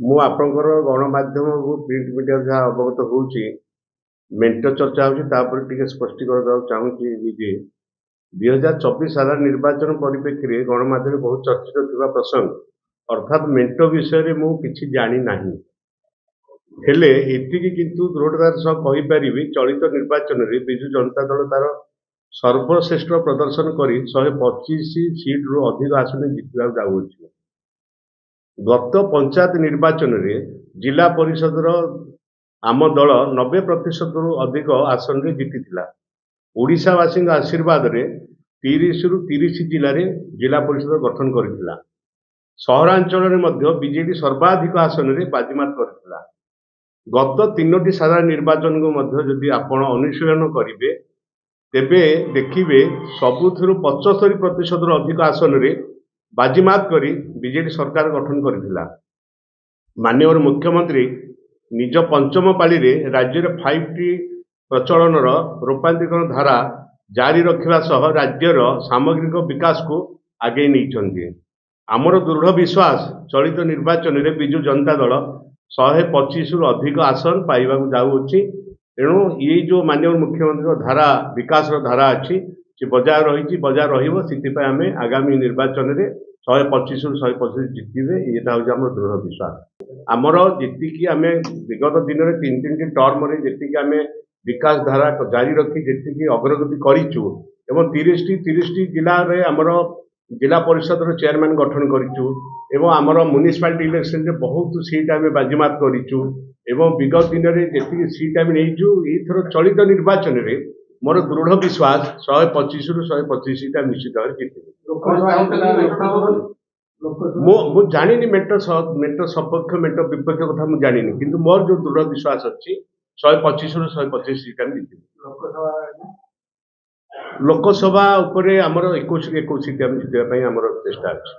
ମୁଁ ଆପଣଙ୍କର ଗଣମାଧ୍ୟମ ଓ ପ୍ରିଣ୍ଟ ମିଡିଆ ଯାହା ଅବଗତ ହଉଛି ମେଣ୍ଟ ଚର୍ଚ୍ଚା ହଉଛି ତାପରେ ଟିକେ ସ୍ପଷ୍ଟୀକରଣ ଦେବାକୁ ଚାହୁଁଛି ଯେ 2024 ସାଧାରଣ ନିର୍ବାଚନ ପରିପ୍ରେକ୍ଷୀରେ ଗଣମାଧ୍ୟମରେ ବହୁତ ଚର୍ଚ୍ଚିତ ଥିବା ପ୍ରସଙ୍ଗ ଅର୍ଥାତ୍ ମେଣ୍ଟ ବିଷୟରେ ମୁଁ କିଛି ଜାଣି ନାହିଁ। ହେଲେ ଏତିକି କିନ୍ତୁ ଦୃଢ଼ତାର ସହ କହିପାରିବି ଚଳିତ ନିର୍ବାଚନରେ ବିଜୁ ଜନତା ଦଳ ତାର ସର୍ବଶ୍ରେଷ୍ଠ ପ୍ରଦର୍ଶନ କରି 125 ସିଟ୍‌ରୁ ଅଧିକ ଆସନ ଜିତିବାକୁ ଯାଉଅଛି। ଗତ ପଞ୍ଚାୟତ ନିର୍ବାଚନରେ ଜିଲ୍ଲା ପରିଷଦର ଆମ ଦଳ 90%ରୁ ଅଧିକ ଆସନରେ ଜିତିଥିଲା। ଓଡ଼ିଶାବାସୀଙ୍କ ଆଶୀର୍ବାଦରେ 30ରୁ 30 ଜିଲ୍ଲାରେ ଜିଲ୍ଲା ପରିଷଦ ଗଠନ କରିଥିଲା। ସହରାଞ୍ଚଳରେ ମଧ୍ୟ ବିଜେଡି ସର୍ବାଧିକ ଆସନରେ ବାଜିମାତ କରିଥିଲା। ଗତ 3ଟି ସାଧାରଣ ନିର୍ବାଚନକୁ ମଧ୍ୟ ଯଦି ଆପଣ ଅନୁଶୀଳନ କରିବେ ତେବେ ଦେଖିବେ ସବୁଥିରୁ 75%ରୁ ଅଧିକ ଆସନରେ ବାଜିମାତ କରି ବିଜେଡି ସରକାର ଗଠନ କରିଥିଲା। ମାନ୍ୟବର ମୁଖ୍ୟମନ୍ତ୍ରୀ ନିଜ ପଞ୍ଚମ ପାଳିରେ ରାଜ୍ୟରେ 5T ପ୍ରଚଳନର ରୂପାନ୍ତରୀକରଣ ଧାରା ଜାରି ରଖିବା ସହ ରାଜ୍ୟର ସାମଗ୍ରିକ ବିକାଶକୁ ଆଗେଇ ନେଇଛନ୍ତି। ଆମର ଦୃଢ଼ ବିଶ୍ୱାସ ଚଳିତ ନିର୍ବାଚନରେ ବିଜୁ ଜନତା ଦଳ 125ରୁ ଅଧିକ ଆସନ ପାଇବାକୁ ଯାଉଅଛି। ଏଣୁ ଏଇ ଯେଉଁ ମାନ୍ୟବର ମୁଖ୍ୟମନ୍ତ୍ରୀଙ୍କ ଧାରା ବିକାଶର ଧାରା ଅଛି ସେ ବଜାୟ ରହିଛି, ବଜାୟ ରହିବ। ସେଥିପାଇଁ ଆମେ ଆଗାମୀ ନିର୍ବାଚନରେ 125ରୁ 125 ଜିତିବେ, ଏଇଟା ହେଉଛି ଆମର ଦୃଢ଼ ବିଶ୍ୱାସ। ଆମର ଯେତିକି ଆମେ ବିଗତ ଦିନରେ 3ଟି ଟର୍ମରେ ଯେତିକି ଆମେ ବିକାଶ ଧାରା ଜାରି ରଖି ଯେତିକି ଅଗ୍ରଗତି କରିଛୁ ଏବଂ 30ଟି ଜିଲ୍ଲାରେ ଆମର ଜିଲ୍ଲା ପରିଷଦର ଚେୟାରମ୍ୟାନ୍ ଗଠନ କରିଛୁ ଏବଂ ଆମର ମ୍ୟୁନିସିପାଲିଟି ଇଲେକ୍ସନରେ ବହୁତ ସିଟ୍ ଆମେ ବାଜିମାତ କରିଛୁ ଏବଂ ବିଗତ ଦିନରେ ଯେତିକି ସିଟ୍ ଆମେ ନେଇଛୁ ଏଇଥର ଚଳିତ ନିର୍ବାଚନରେ ମୋର ଦୃଢ଼ ବିଶ୍ୱାସ 125ରୁ 125ଟା ନିଶ୍ଚିତ ଭାବରେ ଜିତିବୁ। ମୁଁ ଜାଣିନି ମେଣ୍ଟ ସପକ୍ଷ ମେଣ୍ଟ ବିପକ୍ଷ କଥା ମୁଁ ଜାଣିନି, କିନ୍ତୁ ମୋର ଯୋଉ ଦୃଢ଼ ବିଶ୍ୱାସ ଅଛି 125ରୁ 125 ସିଟ୍ ଆମେ ଜିତିବୁ। ଲୋକସଭା ଉପରେ ଆମର 21ରୁ 21 ସିଟ୍ ଆମେ ଜିତିବା ପାଇଁ ଆମର ଚେଷ୍ଟା ଅଛି।